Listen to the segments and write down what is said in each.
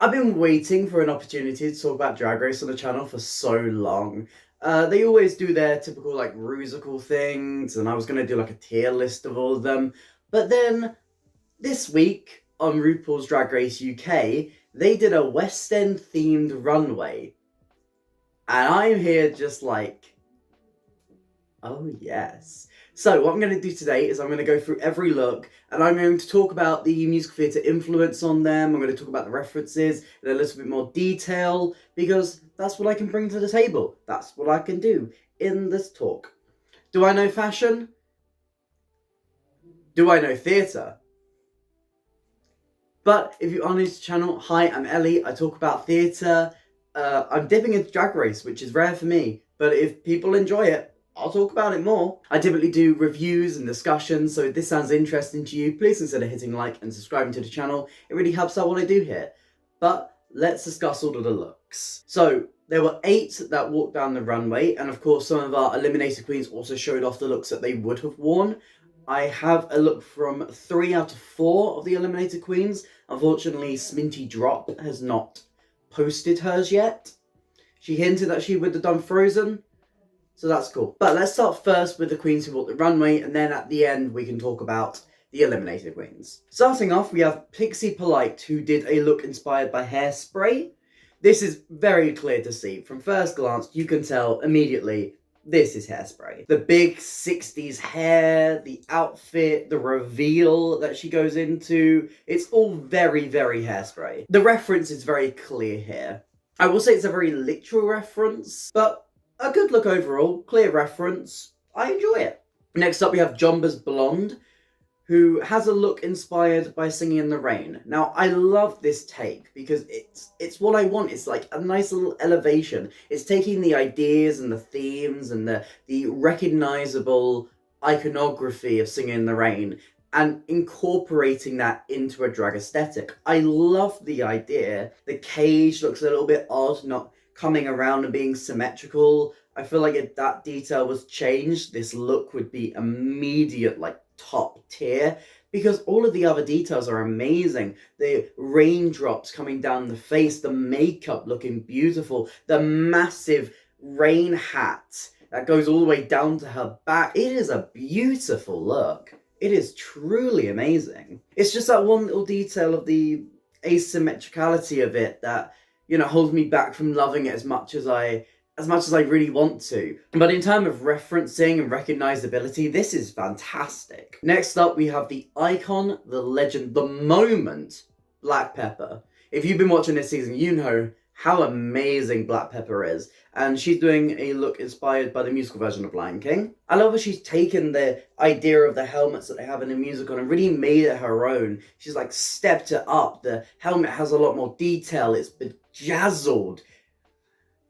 I've been waiting for an opportunity to talk about Drag Race on the channel for so long. They always do their typical like rusical things, and I was gonna do like a tier list of all of them. But then this week on RuPaul's Drag Race UK, they did a West End themed runway. And I'm here just like, oh yes. So what I'm going to do today is I'm going to go through every look and I'm going to talk about the musical theatre influence on them. I'm going to talk about the references in a little bit more detail because that's what I can bring to the table. That's what I can do in this talk. Do I know fashion? Do I know theatre? But if you're on this channel, hi, I'm Ellie. I talk about theatre. I'm dipping into Drag Race, which is rare for me. But if people enjoy it, I'll talk about it more. I typically do reviews and discussions, so if this sounds interesting to you, please consider hitting like and subscribing to the channel. It really helps out what I do here. But let's discuss all of the looks. So there were 8 that walked down the runway, and of course some of our eliminated queens also showed off the looks that they would have worn. I have a look from 3 out of 4 of the eliminated queens. Unfortunately, Sminty Drop has not posted hers yet. She hinted that she would have done Frozen, so that's cool. But let's start first with the queens who walked the runway, and then at the end we can talk about the eliminated queens. Starting off, we have Pixie Polite, who did a look inspired by Hairspray. This is very clear to see. From first glance, you can tell immediately this is Hairspray. The big 60s hair, the outfit, the reveal that she goes into, it's all very, very Hairspray. The reference is very clear here. I will say it's a very literal reference, but a good look overall, clear reference. I enjoy it. Next up we have Jomba's Blonde, who has a look inspired by Singing in the Rain. Now, I love this take because it's what I want. It's like a nice little elevation. It's taking the ideas and the themes and the recognizable iconography of Singing in the Rain and incorporating that into a drag aesthetic. I love the idea. The cage looks a little bit odd, not coming around and being symmetrical. I feel like if that detail was changed, this look would be immediate, like, top tier, because all of the other details are amazing. The raindrops coming down the face, the makeup looking beautiful, the massive rain hat that goes all the way down to her back. It is a beautiful look. It is truly amazing. It's just that one little detail of the asymmetricality of it that, you know, holds me back from loving it as much as I really want to. But in terms of referencing and recognizability, this is fantastic. Next up, we have the icon, the legend, the moment, Black Pepper. If you've been watching this season, you know how amazing Black Pepper is. And she's doing a look inspired by the musical version of Lion King. I love how she's taken the idea of the helmets that they have in the musical and really made it her own. She's like stepped it up. The helmet has a lot more detail. It's bedazzled.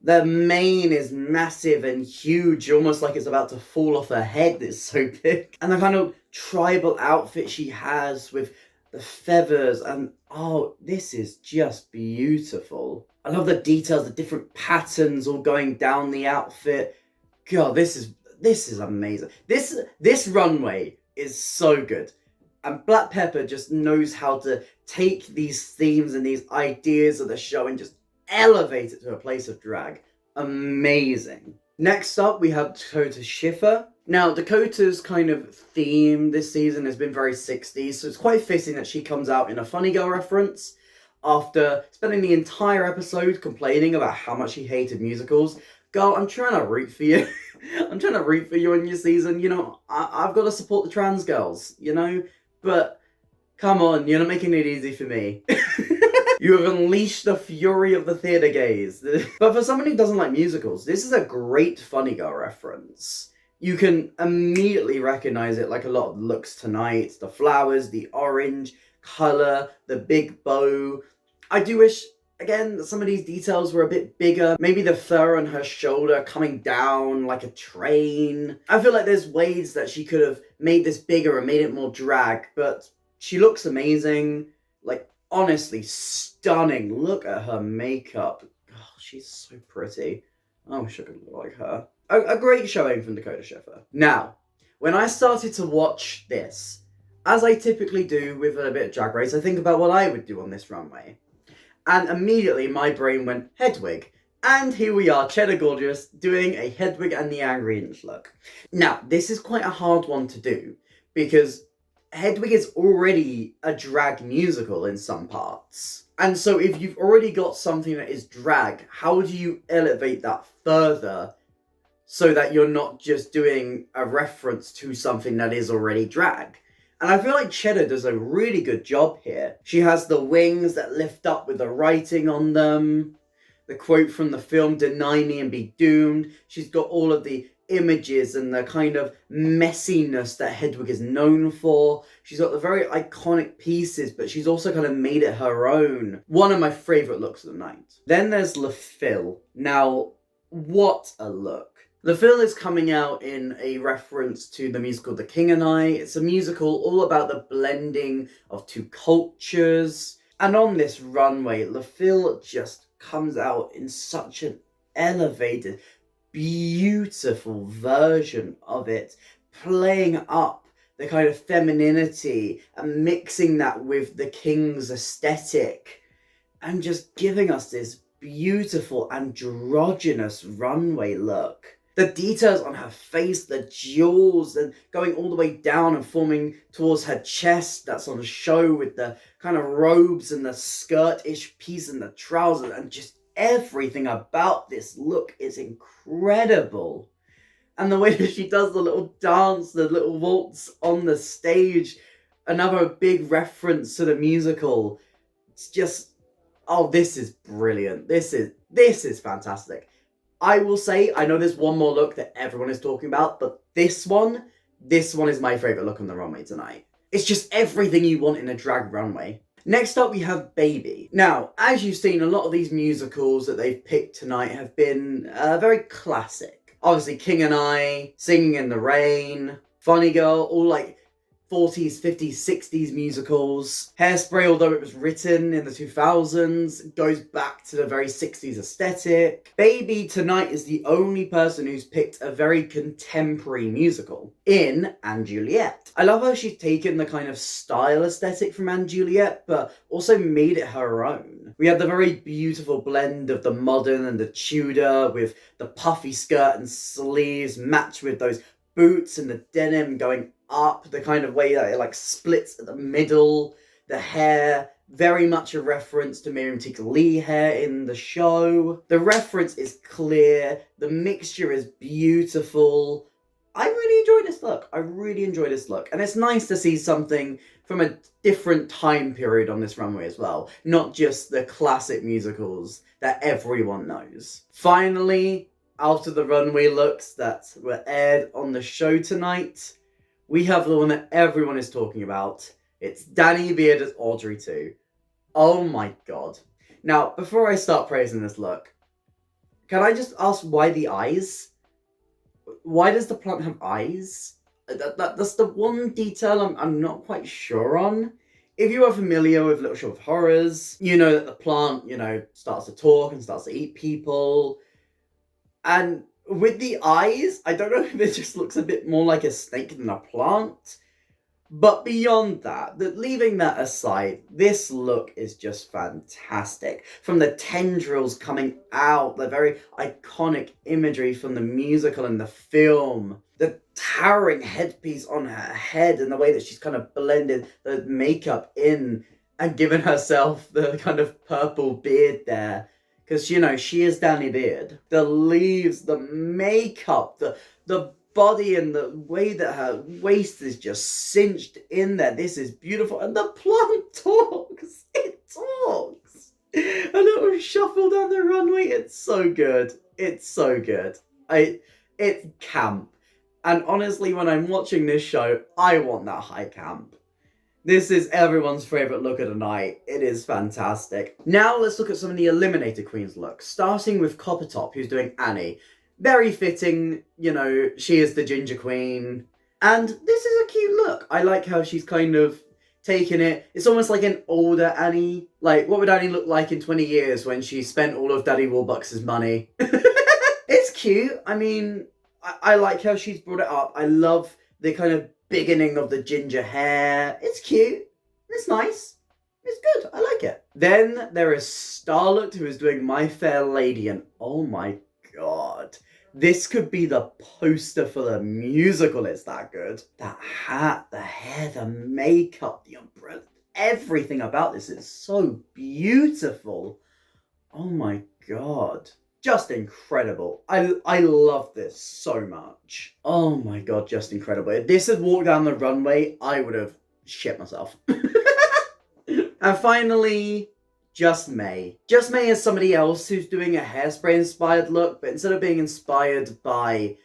The mane is massive and huge, almost like it's about to fall off her head. It's so big. And the kind of tribal outfit she has with the feathers, and oh, this is just beautiful. I love the details, the different patterns all going down the outfit. God, this is amazing. This runway is so good. And Black Pepper just knows how to take these themes and these ideas of the show and just elevate it to a place of drag. Amazing. Next up, we have Dakota Schiffer. Now, Dakota's kind of theme this season has been very 60s, so it's quite fitting that she comes out in a Funny Girl reference after spending the entire episode complaining about how much she hated musicals. Girl, I'm trying to root for you. I'm trying to root for you in your season. You know, I've got to support the trans girls, you know? But, come on, you're not making it easy for me. You have unleashed the fury of the theatre gaze. But for someone who doesn't like musicals, this is a great Funny Girl reference. You can immediately recognize it like a lot of looks tonight. The flowers, the orange colour, the big bow. I do wish, again, that some of these details were a bit bigger. Maybe the fur on her shoulder coming down like a train. I feel like there's ways that she could have made this bigger and made it more drag, but she looks amazing. Like, honestly, stunning. Look at her makeup. Oh, she's so pretty. I wish I could look like her. A great showing from Dakota Schiffer. Now, when I started to watch this, as I typically do with a bit of Drag Race, I think about what I would do on this runway. And immediately my brain went Hedwig. And here we are, Cheddar Gorgeous, doing a Hedwig and the Angry Inch look. Now, this is quite a hard one to do, because Hedwig is already a drag musical in some parts. And so if you've already got something that is drag, how do you elevate that further so that you're not just doing a reference to something that is already drag? And I feel like Cheddar does a really good job here. She has the wings that lift up with the writing on them. The quote from the film, "Deny me and be doomed." She's got all of the images and the kind of messiness that Hedwig is known for. She's got the very iconic pieces, but she's also kind of made it her own. One of my favourite looks of the night. Then there's Le Fil. Now, what a look. Le Fil is coming out in a reference to the musical The King and I. It's a musical all about the blending of two cultures. And on this runway, Le Fil just comes out in such an elevated, beautiful version of it, playing up the kind of femininity and mixing that with the King's aesthetic and just giving us this beautiful androgynous runway look. The details on her face, the jewels, and going all the way down and forming towards her chest that's on show with the kind of robes and the skirt-ish piece and the trousers, and just everything about this look is incredible. And the way that she does the little dance, the little waltz on the stage, another big reference to the musical. It's just, oh, this is brilliant. This is fantastic. I will say, I know there's one more look that everyone is talking about, but this one is my favourite look on the runway tonight. It's just everything you want in a drag runway. Next up, we have Baby. Now, as you've seen, a lot of these musicals that they've picked tonight have been very classic. Obviously, King and I, Singing in the Rain, Funny Girl, all like 40s, 50s, 60s musicals. Hairspray, although it was written in the 2000s, goes back to the very 60s aesthetic. Baby tonight is the only person who's picked a very contemporary musical in And Juliet. I love how she's taken the kind of style aesthetic from And Juliet, but also made it her own. We have the very beautiful blend of the modern and the Tudor, with the puffy skirt and sleeves matched with those boots and the denim going up, the kind of way that it like splits at the middle, the hair, very much a reference to Miriam Teak Lee hair in the show. The reference is clear, the mixture is beautiful. I really enjoy this look. I really enjoy this look. And it's nice to see something from a different time period on this runway as well, not just the classic musicals that everyone knows. Finally, after the runway looks that were aired on the show tonight, we have the one that everyone is talking about. It's Danny Beard as Audrey 2. Oh my god. Now, before I start praising this look, can I just ask why the eyes? Why does the plant have eyes? That's the one detail I'm not quite sure on. If you are familiar with Little Shop of Horrors, you know that the plant, starts to talk and starts to eat people. And with the eyes, I don't know if it just looks a bit more like a snake than a plant. But beyond that, leaving that aside, this look is just fantastic. From the tendrils coming out, the very iconic imagery from the musical and the film, the towering headpiece on her head, and the way that she's kind of blended the makeup in and given herself the kind of purple beard there. Because, she is Danny Beard. The leaves, the makeup, the body, and the way that her waist is just cinched in there. This is beautiful. And the plant talks. It talks. A little shuffle down the runway. It's so good. It's so good. It's camp. And honestly, when I'm watching this show, I want that high camp. This is everyone's favourite look of the night. It is fantastic. Now let's look at some of the Eliminated Queens looks, starting with Coppertop, who's doing Annie. Very fitting, she is the Ginger Queen. And this is a cute look. I like how she's kind of taken it. It's almost like an older Annie. Like, what would Annie look like in 20 years when she spent all of Daddy Warbucks' money? It's cute. I mean, I like how she's brought it up. I love the kind of beginning of the ginger hair. It's cute. It's nice. It's good. I like it. Then there is Starlet, who is doing My Fair Lady, and oh my god. This could be the poster for the musical, it's that good. That hat, the hair, the makeup, the umbrella, everything about this is so beautiful. Oh my god. Just incredible. I love this so much. Oh my god, just incredible. If this had walked down the runway, I would have shit myself. And finally, Just May. Just May is somebody else who's doing a Hairspray inspired look, but instead of being inspired by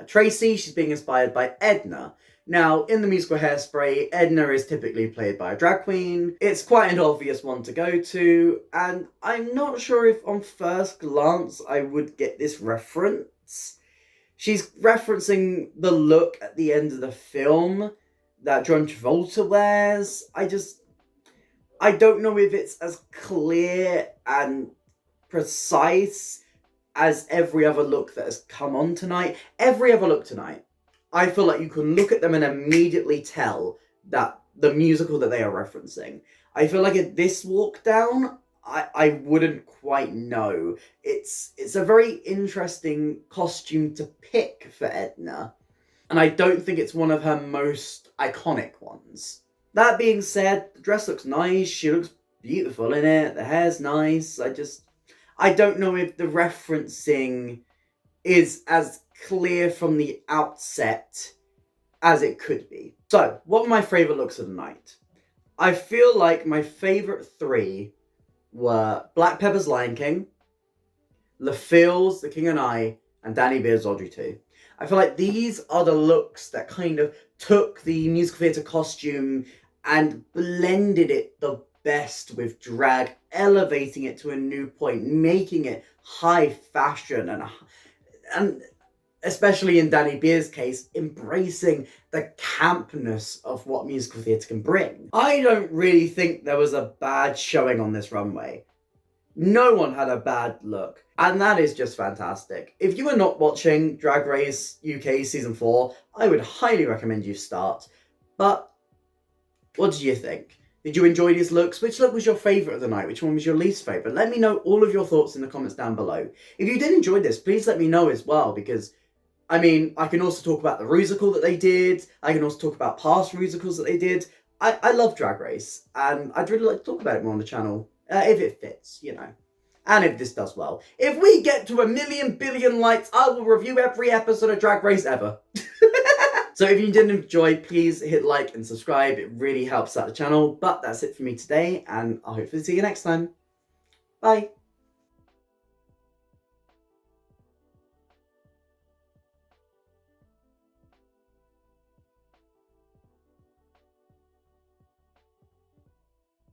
Tracy, she's being inspired by Edna. Now, in the musical Hairspray, Edna is typically played by a drag queen. It's quite an obvious one to go to, and I'm not sure if on first glance I would get this reference. She's referencing the look at the end of the film that John Travolta wears. I don't know if it's as clear and precise as every other look that has come on tonight. Every other look tonight, I feel like you can look at them and immediately tell that the musical that they are referencing. I feel like at this walk down, I wouldn't quite know. It's a very interesting costume to pick for Edna, and I don't think it's one of her most iconic ones. That being said, the dress looks nice, she looks beautiful in it, the hair's nice. I don't know if the referencing is as clear from the outset as it could be. So, what were my favourite looks of the night? I feel like my favourite three were Black Pepper's Lion King, LaFille's The King and I, and Danny Beard's Audrey 2. I feel like these are the looks that kind of took the musical theatre costume and blended it the best with drag, elevating it to a new point, making it high fashion, and especially in Danny Beard's case, embracing the campness of what musical theatre can bring. I don't really think there was a bad showing on this runway. No one had a bad look, and that is just fantastic. If you are not watching Drag Race UK Season 4, I would highly recommend you start. But what did you think? Did you enjoy these looks? Which look was your favourite of the night? Which one was your least favourite? Let me know all of your thoughts in the comments down below. If you did enjoy this, please let me know as well, because, I mean, I can also talk about the Rusical that they did. I can also talk about past Rusicals that they did. I love Drag Race, and I'd really like to talk about it more on the channel, if it fits, you know. And if this does well. If we get to 1,000,000 billion likes, I will review every episode of Drag Race ever. So if you did enjoy, please hit like and subscribe. It really helps out the channel. But that's it for me today, and I'll hopefully see you next time. Bye.